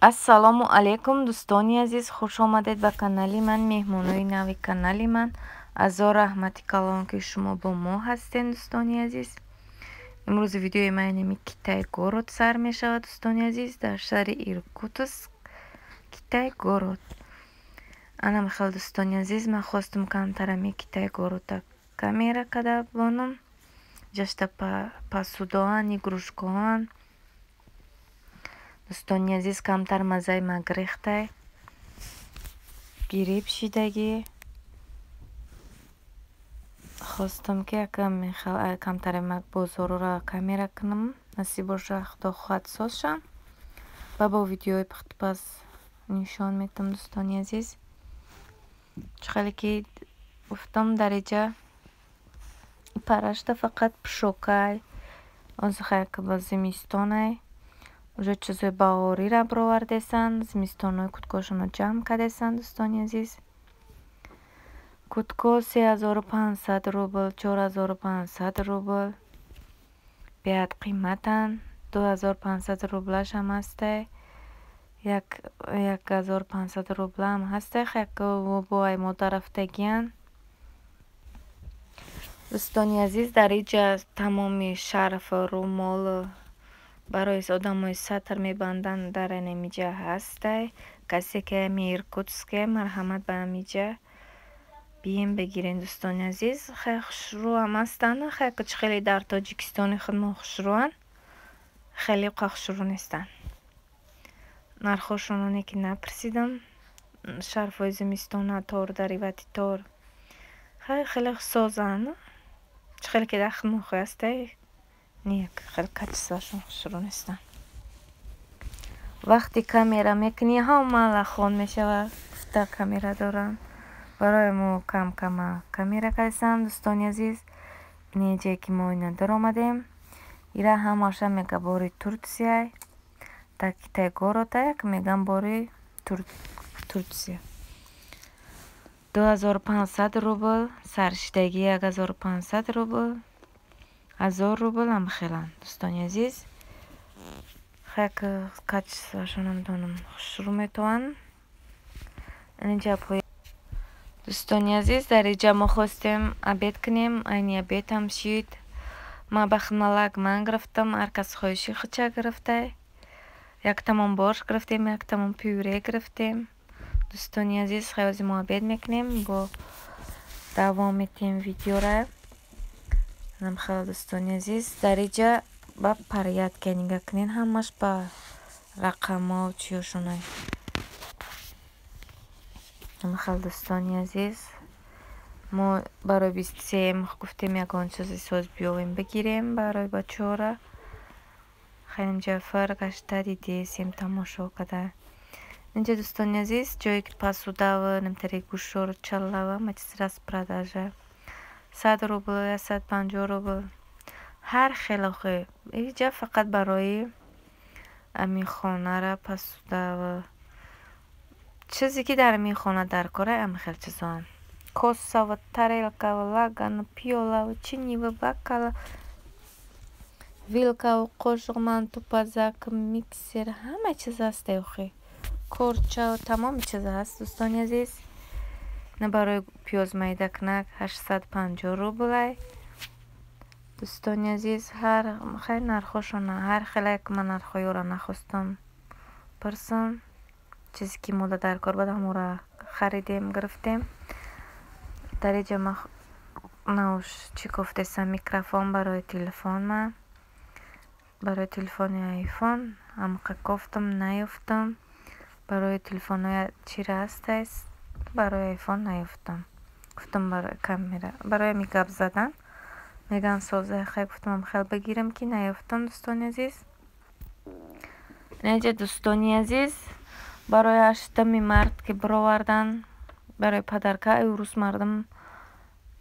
Ассалому алайкум дӯстони азиз, хуш омадед ба канали ман, меҳмонои нави канали ман. Азо раҳмати калон ки шумо бо мо ҳастед дӯстони азиз. имрӯзи видеои ман Китай-город сар мешавад дӯстони азиз, дар шаҳри Иркутск, Китай-город. Ана михел дӯстони азиз, ман хостум камтарами Китай-города камера када вонум ҷашта посудоан игрушкоан. дӯстони азиз, камтар маззаи магрехтай гириб шидаги хостум ки якам камтаре мак бозорро камера кунам. насиб боша худо хоҳад созшам ва бо видеои пухтупаз нишон метам дӯстони азиз. чухеле ки гуфтам дариҷа парашта фақат пушокай озихаяк ба зимистонай уже чизои баҳориро бировардесан, зимистонои куткошонро ҷамъ кардесан дӯстони азиз. кутко 3500 рубл, 4500 рубл беҳад қиматан. 2500 рублаш ҳам ҳастай, 1500 рублам ҳастай. боай модарафтагиян дӯстони азиз, дар инҷа тамоми шарф румол барои одамои сатр мебанданд дар инҷа ҳастай. касе ки ами Иркутске, марҳамат ба амиҷа бием бигирен дӯстони азиз. хеле хушрӯ ҳам ҳастанд, хеле дар тоҷикистони худ мо хушрӯанд, хеле хушрӯ нестанд. нархошононе ки напурсидам, шарфҳои зимистона тор даривати тор хеле созанд, хеле ки дар худ мо ҳастай, не хеле качествашон хушрӯ нестанд. вақти камера мекунӣ ҳама хон мешавад, гуфта камера дорам. барои мо кам-кама камера кардесам дӯстони азиз. ин ҷое ки мо ина даромадем. ира ҳамаша мега бори Турсия, дар Китай-города як меган бори Турсия. 2500 рубл саршидаги, 1500 рубл, 1000 рубл ҳам хеланд дӯстони азиз. хеле качествашонам донам хушрӯ метаванд. дӯстони азиз, дар инҷа мо хостем обед кунем, айни обедам шид. ман ба хималак ман гирифтам, ҳар кас хоҳиши худша гирифта. як тамон борщ гирифтем, як тамон пюре гирифтем. дӯстони азиз, ҳозир мо обед мекунем, бо давом метем видеора. намхел дӯстони азиз, дар инҷа ба порядке нигаҳ кунед, ҳамаш ба рақамҳо чиёшонай. намхел дӯстони азиз, мо барои 23 гуфтем ягон чизи соз биёвем бигирем барои бачаҳоро. хеле муҷаффар гашта дидесем тамошо када. инҷа дӯстони азиз, ҷое ки посуда намтари гӯшор чаллава матисрас продажа 100 рубл, 150 рубл, ҳар хелохе. инҷа фақат барои ами хонара посуда чизе ки дар ами хона дар кора, ами хел чизоам. коса, тарелка, лаган, пиёла, чини, бакала, вилка, қошуқ, манту, пазак, миксер, ҳама чиз ҳаст. корча, тамоми чиз ҳаст дӯстони азиз. на барои пиёз майдакунак 850 рубл. дӯстони азиз, хеле нархошона ҳар хеле ман нархҳоро нахостам пурсам. чизе ки мо дар кор будам ҳаморо харидем, гирифтем. дар инҷа ма чӣ кофтесам, микрофон барои телефон. ма барои телефони айфон ҳамқа кофтам, наёфтам. барои телефонҳои чира ҳастаст, барои айфон наёфтам. гуфтам барои камера, барои ми гап задан меган соза, гуфтам хел бигирам ки наёфтам дӯстони азиз. инҷа дӯстони азиз, барои 8 март ки бировардан, барои падарка. имрӯз мардум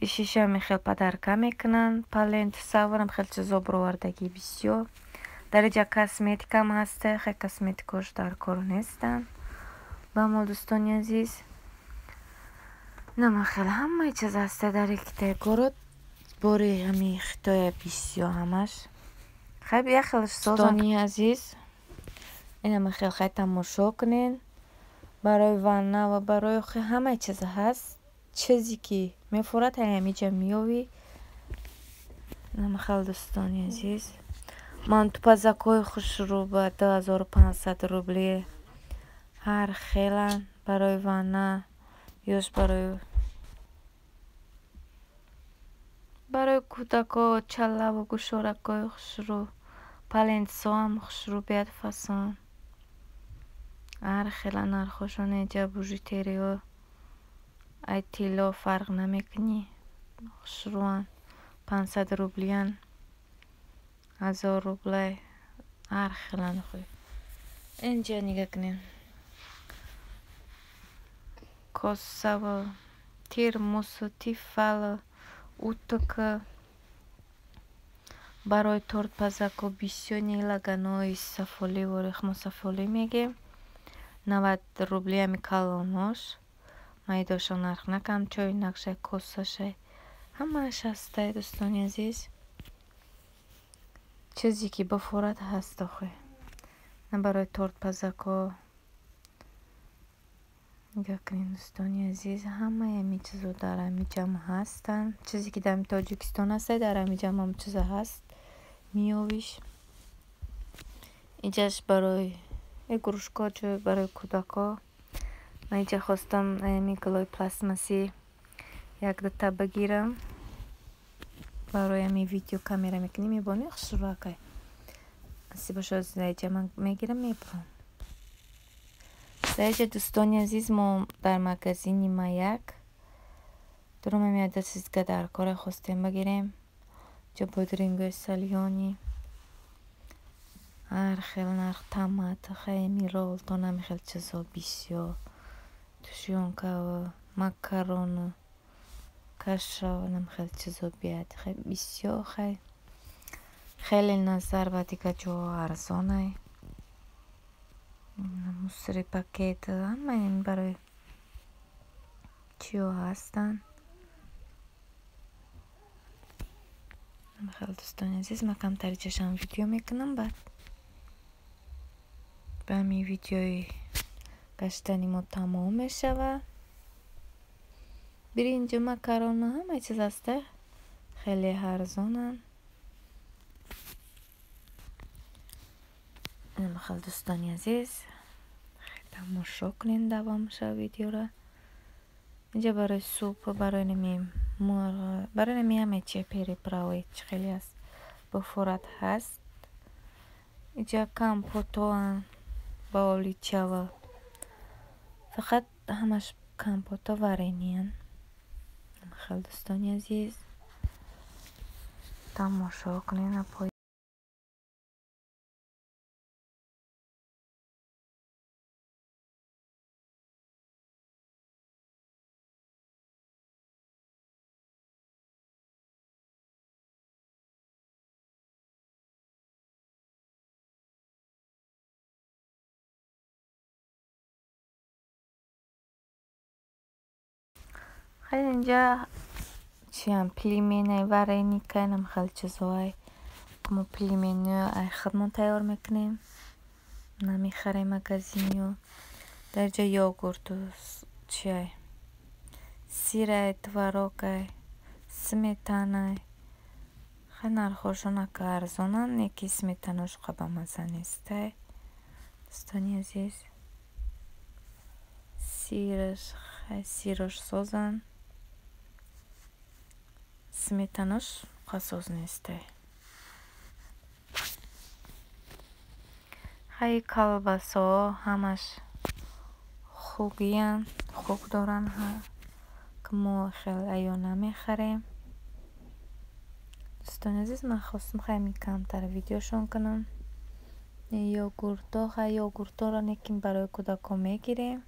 ишишами хел падарка мекунанд, палент, саварам хел чизо бировардаги бисёр. дар инҷа косметикам ҳаста, хел косметикош дар кор нестанд. ба мо дӯстони азиз, нама хел ҳамаи чиз ҳаста дар Китай-город. бори ами хитоя бисёр ҳамаш хел яхелш созанд. дӯстони азиз, اینم خیلی خیلی تماشا کنین. برای واننا و برای همه چیز هست. چیزی که میفورد همیجا میوی. اینم خیلی دوستانی عزیز. من تو پزاکوی خوش رو به 2500 روبلی هر خیلی برای واننا یوش برای کودکا چله و گوشارکای خوش رو پالنسا هم خوش رو بیاد فاسون هر خیلی نرخوشون اینجا بوجیتری و ایتیلا فرق نمیکنی خوش روان 500 روبلیان 1000 روبلی هر خیلی نخوی اینجا نگه کنین کاسه و تیرموس و تیفل утка برای торт пазако бисёни лаганои сафоли ва рехмосафоли мегем 90 рубли ами калонош майдоша нарх накам чой накшай косашай ҳамааш ҳастай дӯстони азиз чизе ки бафорат ҳаст охе на барои торт пазако нигоҳ кунед дӯстони азиз ҳамаи ҳамин чизо дар ҳамин ҷамъ ҳастанд чизе ки дар тоҷикистон ҳастай дар ҳамин ҷамъ ҳам чиза ҳаст миёвиш инҷаш барои игрушка ҷой барои кӯдако ман инҷа хостам ҳамин гилои пластмаси як дута бигирам барои ҳамин видео камера мекунӣ мебонӣ хушрӯакай аси бошад заиҷа ман мегирам мебурам заиҷа дӯстони азиз мо дар магазини маяк дурума меяда чизга дар кора хостем бигирем ҷо бодрингои салёни ҳар хел нарх томат хайми роллтон ҳами хел чизо бисёр тушёнка ва макарону каша ва ҳами хел чизо биад бисёр хеле назар ба дигар ҷоҳо арзонай мусри пакет ҳамаи барои чиё ҳастанд хел дӯстони азиз ман камтариҷашам видео мекунам баъд ба ҳамин видеои гаштани мо тамом мешавад биринҷу макарону ҳамаи чиз ҳаста хеле арзонанд хел дӯстони азиз тамошо кунед давом шав видеоро инҷа барои суп барои нами ҳамаи чи переправаи чи хеле аст буфурат ҳаст инҷа компотоам ба оличава фақат ҳамаш компото варениян хел дӯстони азиз тамошо кунед хеле инҷа чиам пельмени вареника инам хел чизоай ки мо пельмениро ай худмон тайёр мекунем намехарем магазинё дар ҷа йогурту чиай сирай творогай сметанай хеле нархошон ака арзонанд неки сметанош қабамаза нестай дӯстони азиз сирош созанд сметанош қасоз нестай ҳай колбасаҳо ҳамаш хугиян хуг доранд ки мо хел айё намехарем дӯстони азиз ман хостам хеле камтар видеошон кунам йогурторо некин барои кӯдако мегирем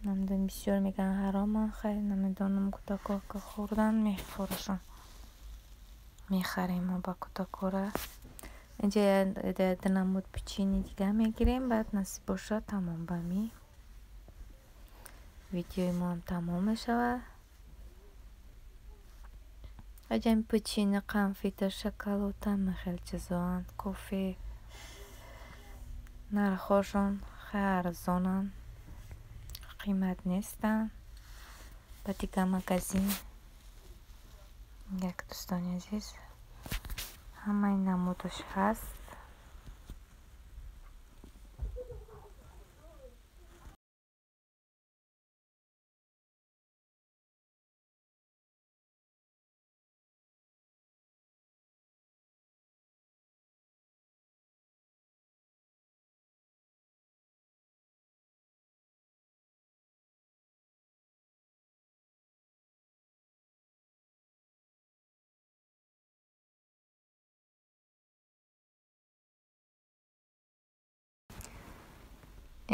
намедонам бисёр мегӯянд ҳароманд хеле намедонам кӯдако ка хӯрдан мефурӯшанд мехарем мо ба кӯдакора инҷа динамуд печени дига мегирем баъд насиб бошад тамом ба ми видеои мо ҳам тамом мешавад аҷами печени қанфита шоколода ҳама хел чизоанд кофе нархошон арзонан, қимат нестан. ба дига магазин як дӯстони азиз ҳамаи намудаш ҳаст.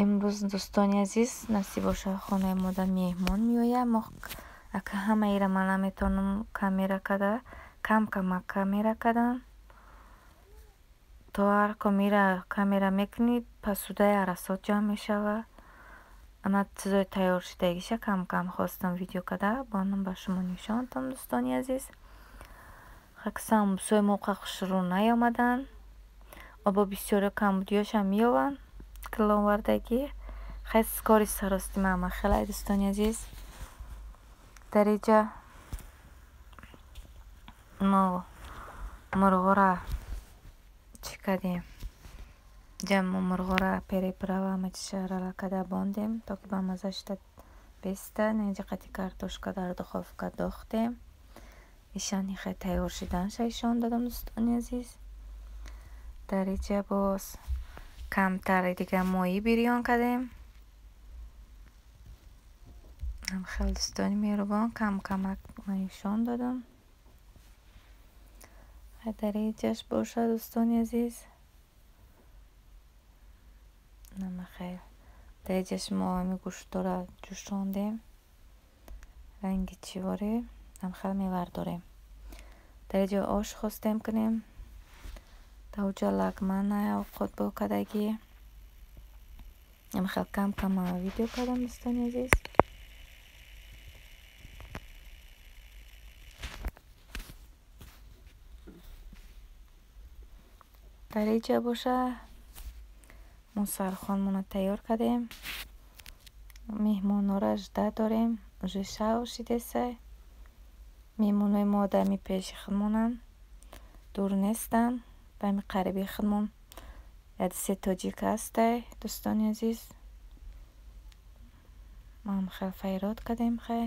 имрӯз дӯстони азиз насиб боша хонаи мода меҳмон меояд. мо ака ҳамаира ман наметавонам камера када кам-камак камера кардам. То ҳар камера мекунӣ пасудаи арасот ҷамъ мешава. ана чизои тайёршудагиша кам-кам хостам видео када бонам ба шумо нишон додам. дӯстони азиз самбусои мо хушрӯ наёмадан. обо бисёри камбудиёша меёванд киловардагӣ хес кори сарости мама хелай дӯстони азиз. дар инҷа мо мурғора чӣ кардем ҷамъ мурғора переправа мачишарала када бондем то ки ба мазашда беста. инҷа қати картошка дар духовка дохтем. ишани хай тайёр шуданша ишон додам дӯстони азиз. дар инҷа боз камтар дига моӣ бирён кардем. хеле дӯстони меҳрубон кам-камак нишон додам. дар инҷаш боша дӯстони азиз намахайр дар инҷаш мо ами гӯштора ҷӯшондем ранги чиворӣ намхел мевардорем. дар инҷа ош хостем кунем давҷа лагмана овқот бо кадагӣ намхел кам-кама видео кардам дӯстони азиз. дар инҷа боша мо сархонмона тайёр кардем. меҳмонора жда дорем уже шав шидесай. меҳмонои мо дами пеши худмонанд дур нестанд дами қариби худмон яд-се тоҷик ҳастай дӯстони азиз. ман хел файрод кардем хай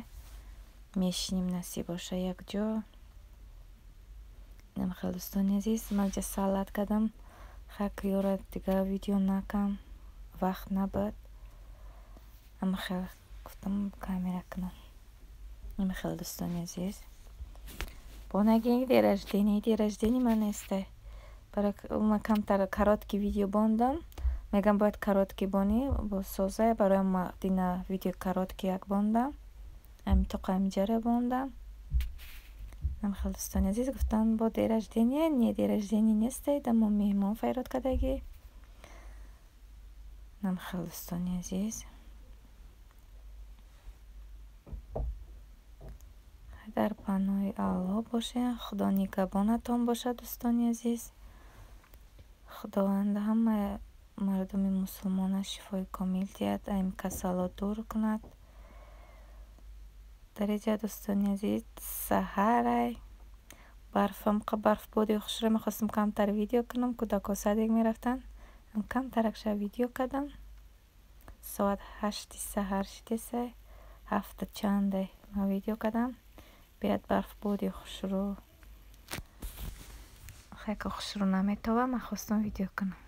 мешинем насиб боша якҷо. намхел дӯстони азиз ман ҷа салат кардам хай киёра дига видео накам вақт набуд. намхел гуфтам камера кунам. намхел дӯстони азиз бо нагии дераждени ман нестай. барои ман камтар каротки видео бондам. мегам бояд каротки бонӣ бо соза барои дина видео каротки як бондам. амитоқа амиҷаро бондам. намхел дӯстони азиз гуфтанд бо дераждение не дераждени нестай да мо меҳмон файрод кардагӣ. намхел дӯстони азиз дар паноҳи алло бошед. худо нигаҳбонатон бошад дӯстони азиз. худованд ҳамаи мардуми мусулмона шифои комил диҳад ами касалот дур кунад. дар инҷа дӯстони азиз саҳарай барфбоди хушро мехостам камтар видео кунам. кӯдако садик мерафтанд камтаракша видео кардам. соат 8 саҳар шидесай 7 чанде ма видео кардам. биёд барфбоди хушро хайка хушро наметова ман хостам видео кунам.